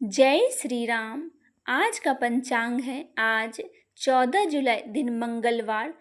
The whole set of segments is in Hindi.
जय श्री राम। आज का पंचांग है। आज 14 जुलाई दिन मंगलवार,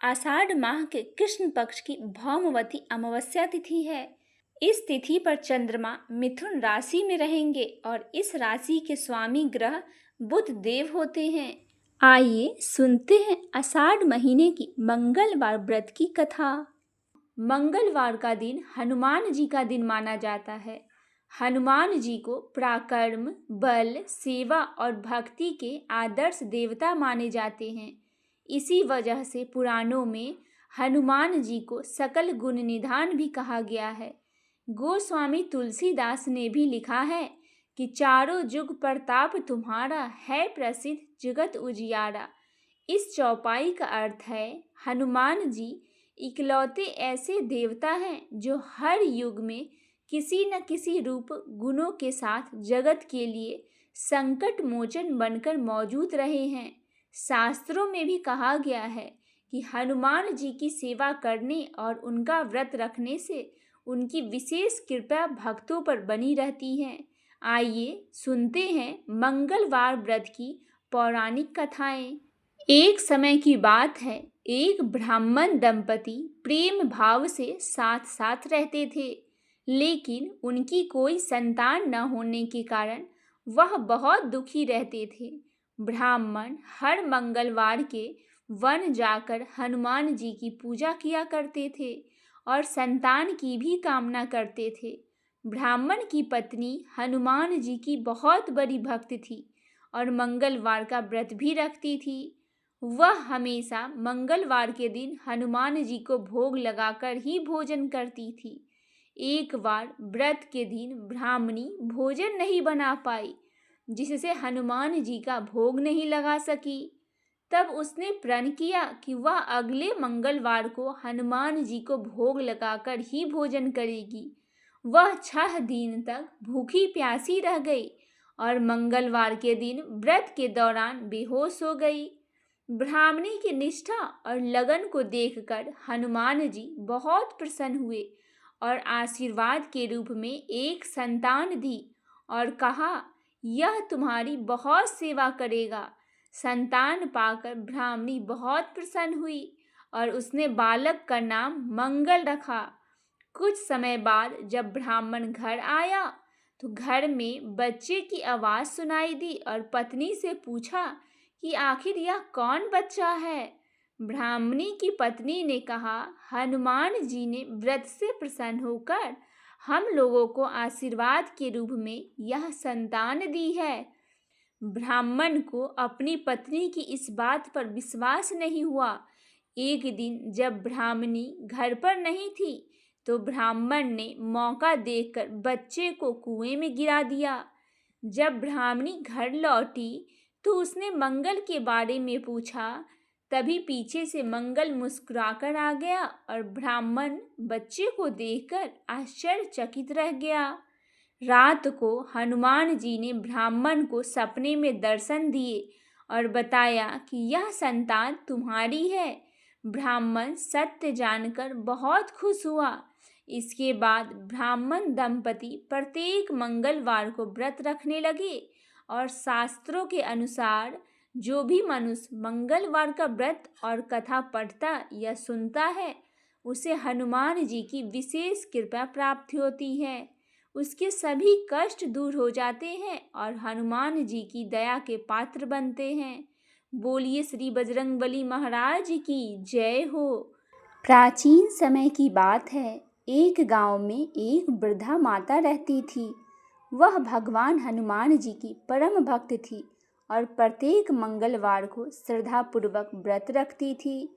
आषाढ़ माह के कृष्ण पक्ष की भौमवती अमावस्या तिथि है। इस तिथि पर चंद्रमा मिथुन राशि में रहेंगे और इस राशि के स्वामी ग्रह बुध देव होते हैं। आइए सुनते हैं आषाढ़ महीने की मंगलवार व्रत की कथा। मंगलवार का दिन हनुमान जी का दिन माना जाता है। हनुमान जी को पराक्रम, बल, सेवा और भक्ति के आदर्श देवता माने जाते हैं। इसी वजह से पुराणों में हनुमान जी को सकल गुण निधान भी कहा गया है। गोस्वामी तुलसीदास ने भी लिखा है कि चारों जुग प्रताप तुम्हारा है प्रसिद्ध जगत उजियारा। इस चौपाई का अर्थ है हनुमान जी इकलौते ऐसे देवता हैं जो हर युग में किसी न किसी रूप गुणों के साथ जगत के लिए संकट मोचन बनकर मौजूद रहे हैं। शास्त्रों में भी कहा गया है कि हनुमान जी की सेवा करने और उनका व्रत रखने से उनकी विशेष कृपा भक्तों पर बनी रहती है। आइए सुनते हैं मंगलवार व्रत की पौराणिक कथाएं। एक समय की बात है, एक ब्राह्मण दंपति प्रेम भाव से साथ साथ रहते थे, लेकिन उनकी कोई संतान न होने के कारण वह बहुत दुखी रहते थे। ब्राह्मण हर मंगलवार के वन जाकर हनुमान जी की पूजा किया करते थे और संतान की भी कामना करते थे। ब्राह्मण की पत्नी हनुमान जी की बहुत बड़ी भक्त थी और मंगलवार का व्रत भी रखती थी। वह हमेशा मंगलवार के दिन हनुमान जी को भोग लगाकर ही भोजन करती थी। एक बार व्रत के दिन ब्राह्मणी भोजन नहीं बना पाई, जिससे हनुमान जी का भोग नहीं लगा सकी। तब उसने प्रण किया कि वह अगले मंगलवार को हनुमान जी को भोग लगाकर ही भोजन करेगी। वह 6 दिन तक भूखी प्यासी रह गई और मंगलवार के दिन व्रत के दौरान बेहोश हो गई। ब्राह्मणी की निष्ठा और लगन को देखकर हनुमान जी बहुत प्रसन्न हुए और आशीर्वाद के रूप में एक संतान दी और कहा, यह तुम्हारी बहुत सेवा करेगा। संतान पाकर ब्राह्मणी बहुत प्रसन्न हुई और उसने बालक का नाम मंगल रखा। कुछ समय बाद जब ब्राह्मण घर आया तो घर में बच्चे की आवाज़ सुनाई दी और पत्नी से पूछा कि आखिर यह कौन बच्चा है। ब्राह्मणी की पत्नी ने कहा, हनुमान जी ने व्रत से प्रसन्न होकर हम लोगों को आशीर्वाद के रूप में यह संतान दी है। ब्राह्मण को अपनी पत्नी की इस बात पर विश्वास नहीं हुआ। एक दिन जब ब्राह्मणी घर पर नहीं थी तो ब्राह्मण ने मौका देखकर बच्चे को कुएं में गिरा दिया। जब ब्राह्मणी घर लौटी तो उसने मंगल के बारे में पूछा। तभी पीछे से मंगल मुस्कुराकर आ गया और ब्राह्मण बच्चे को देखकर आश्चर्यचकित रह गया। रात को हनुमान जी ने ब्राह्मण को सपने में दर्शन दिए और बताया कि यह संतान तुम्हारी है। ब्राह्मण सत्य जानकर बहुत खुश हुआ। इसके बाद ब्राह्मण दंपति प्रत्येक मंगलवार को व्रत रखने लगे और शास्त्रों के अनुसार जो भी मनुष्य मंगलवार का व्रत और कथा पढ़ता या सुनता है उसे हनुमान जी की विशेष कृपा प्राप्त होती है। उसके सभी कष्ट दूर हो जाते हैं और हनुमान जी की दया के पात्र बनते हैं। बोलिए श्री बजरंगबली महाराज की जय हो। प्राचीन समय की बात है, एक गांव में एक वृद्धा माता रहती थी। वह भगवान हनुमान जी की परम भक्त थी और प्रत्येक मंगलवार को श्रद्धापूर्वक व्रत रखती थी।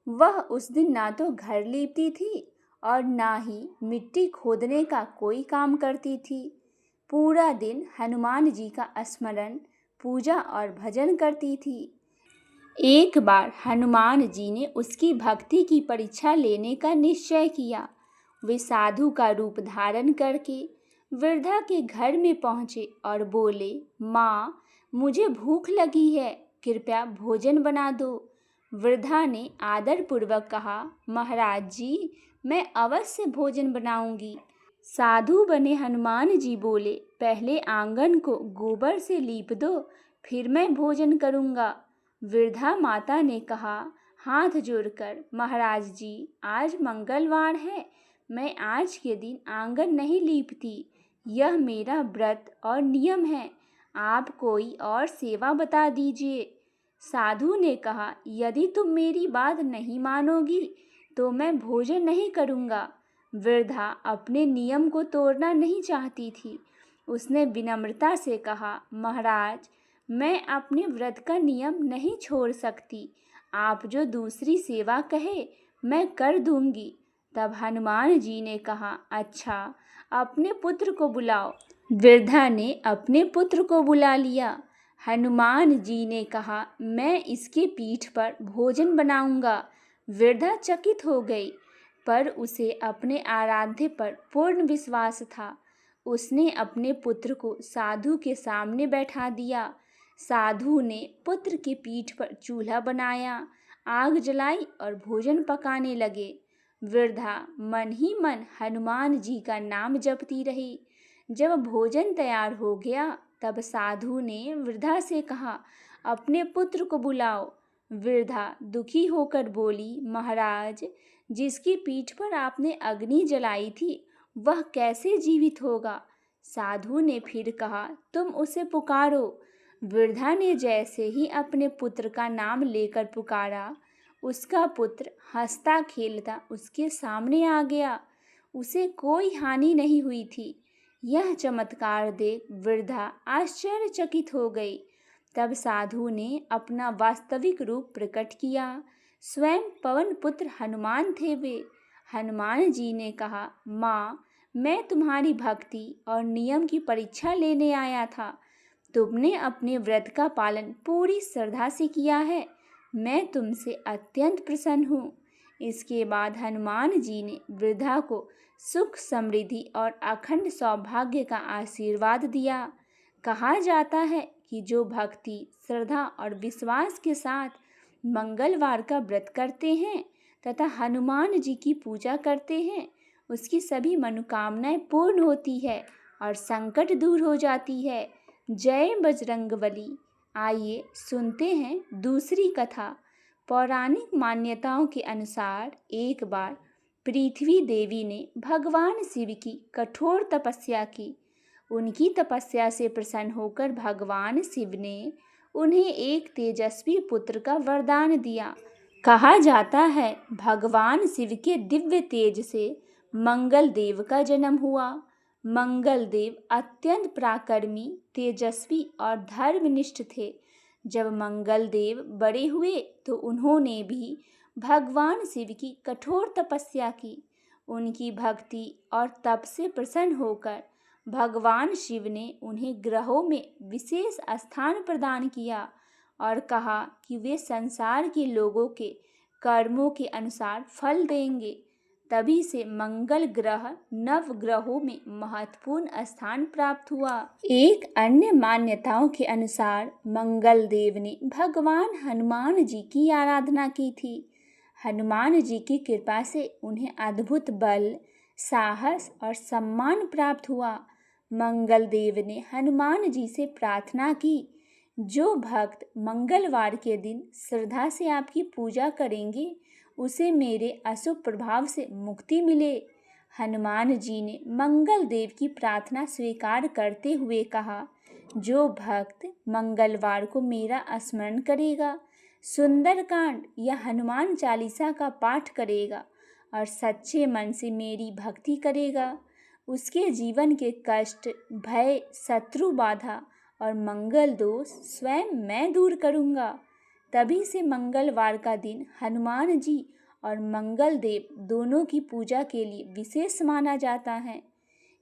वह उस दिन ना तो घर लीपती थी और ना ही मिट्टी खोदने का कोई काम करती थी। पूरा दिन हनुमान जी का स्मरण, पूजा और भजन करती थी। एक बार हनुमान जी ने उसकी भक्ति की परीक्षा लेने का निश्चय किया। वे साधु का रूप धारण करके वृद्धा के घर में पहुँचे और बोले, माँ, मुझे भूख लगी है, कृपया भोजन बना दो। वृद्धा ने आदरपूर्वक कहा, महाराज जी, मैं अवश्य भोजन बनाऊंगी। साधु बने हनुमान जी बोले, पहले आंगन को गोबर से लीप दो, फिर मैं भोजन करूंगा। वृद्धा माता ने कहा हाथ जोड़कर, महाराज जी आज मंगलवार है, मैं आज के दिन आंगन नहीं लीपती, यह मेरा व्रत और नियम है, आप कोई और सेवा बता दीजिए। साधु ने कहा, यदि तुम मेरी बात नहीं मानोगी तो मैं भोजन नहीं करूंगा। वृद्धा अपने नियम को तोड़ना नहीं चाहती थी। उसने विनम्रता से कहा, महाराज मैं अपने व्रत का नियम नहीं छोड़ सकती, आप जो दूसरी सेवा कहे मैं कर दूंगी। तब हनुमान जी ने कहा, अच्छा अपने पुत्र को बुलाओ। वृद्धा ने अपने पुत्र को बुला लिया। हनुमान जी ने कहा, मैं इसके पीठ पर भोजन बनाऊंगा। वृद्धा चकित हो गई, पर उसे अपने आराध्य पर पूर्ण विश्वास था। उसने अपने पुत्र को साधु के सामने बैठा दिया। साधु ने पुत्र की पीठ पर चूल्हा बनाया, आग जलाई और भोजन पकाने लगे। वृद्धा मन ही मन हनुमान जी का नाम जपती रही। जब भोजन तैयार हो गया तब साधु ने वृद्धा से कहा, अपने पुत्र को बुलाओ। वृद्धा दुखी होकर बोली, महाराज जिसकी पीठ पर आपने अग्नि जलाई थी वह कैसे जीवित होगा। साधु ने फिर कहा, तुम उसे पुकारो। वृद्धा ने जैसे ही अपने पुत्र का नाम लेकर पुकारा, उसका पुत्र हंसता खेलता उसके सामने आ गया। उसे कोई हानि नहीं हुई थी। यह चमत्कार देख वृद्धा आश्चर्यचकित हो गई। तब साधु ने अपना वास्तविक रूप प्रकट किया। स्वयं पवन पुत्र हनुमान थे वे। हनुमान जी ने कहा, माँ मैं तुम्हारी भक्ति और नियम की परीक्षा लेने आया था। तुमने अपने व्रत का पालन पूरी श्रद्धा से किया है, मैं तुमसे अत्यंत प्रसन्न हूँ। इसके बाद हनुमान जी ने वृद्धा को सुख समृद्धि और अखंड सौभाग्य का आशीर्वाद दिया। कहा जाता है कि जो भक्ति श्रद्धा और विश्वास के साथ मंगलवार का व्रत करते हैं तथा हनुमान जी की पूजा करते हैं, उसकी सभी मनोकामनाएं पूर्ण होती है और संकट दूर हो जाती है। जय बजरंगबली। आइए सुनते हैं दूसरी कथा। पौराणिक मान्यताओं के अनुसार एक बार पृथ्वी देवी ने भगवान शिव की कठोर तपस्या की। उनकी तपस्या से प्रसन्न होकर भगवान शिव ने उन्हें एक तेजस्वी पुत्र का वरदान दिया। कहा जाता है भगवान शिव के दिव्य तेज से मंगल देव का जन्म हुआ। मंगल देव अत्यंत पराक्रमी, तेजस्वी और धर्मनिष्ठ थे। जब मंगल देव बड़े हुए तो उन्होंने भी भगवान शिव की कठोर तपस्या की। उनकी भक्ति और तप से प्रसन्न होकर भगवान शिव ने उन्हें ग्रहों में विशेष स्थान प्रदान किया और कहा कि वे संसार के लोगों के कर्मों के अनुसार फल देंगे। तभी से मंगल ग्रह नव ग्रहों में महत्वपूर्ण स्थान प्राप्त हुआ। एक अन्य मान्यताओं के अनुसार मंगल देव ने भगवान हनुमान जी की आराधना की थी। हनुमान जी की कृपा से उन्हें अद्भुत बल, साहस और सम्मान प्राप्त हुआ। मंगल देव ने हनुमान जी से प्रार्थना की, जो भक्त मंगलवार के दिन श्रद्धा से आपकी पूजा करेंगे उसे मेरे अशुभ प्रभाव से मुक्ति मिले। हनुमान जी ने मंगल देव की प्रार्थना स्वीकार करते हुए कहा, जो भक्त मंगलवार को मेरा स्मरण करेगा, सुंदरकांड या हनुमान चालीसा का पाठ करेगा और सच्चे मन से मेरी भक्ति करेगा, उसके जीवन के कष्ट, भय, शत्रु बाधा और मंगल दोष स्वयं मैं दूर करूँगा। तभी से मंगलवार का दिन हनुमान जी और मंगल देव दोनों की पूजा के लिए विशेष माना जाता है।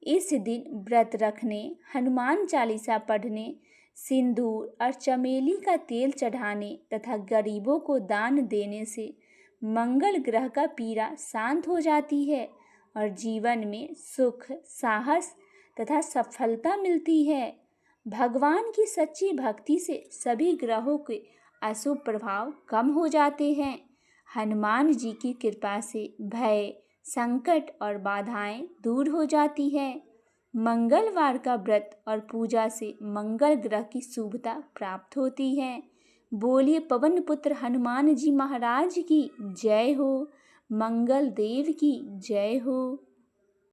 इस दिन व्रत रखने, हनुमान चालीसा पढ़ने, सिंदूर और चमेली का तेल चढ़ाने तथा गरीबों को दान देने से मंगल ग्रह का पीड़ा शांत हो जाती है और जीवन में सुख, साहस तथा सफलता मिलती है। भगवान की सच्ची भक्ति से सभी ग्रहों के अशुभ प्रभाव कम हो जाते हैं। हनुमान जी की कृपा से भय, संकट और बाधाएं दूर हो जाती है। मंगलवार का व्रत और पूजा से मंगल ग्रह की शुभता प्राप्त होती है। बोलिए पवन पुत्र हनुमान जी महाराज की जय हो। मंगल देव की जय हो।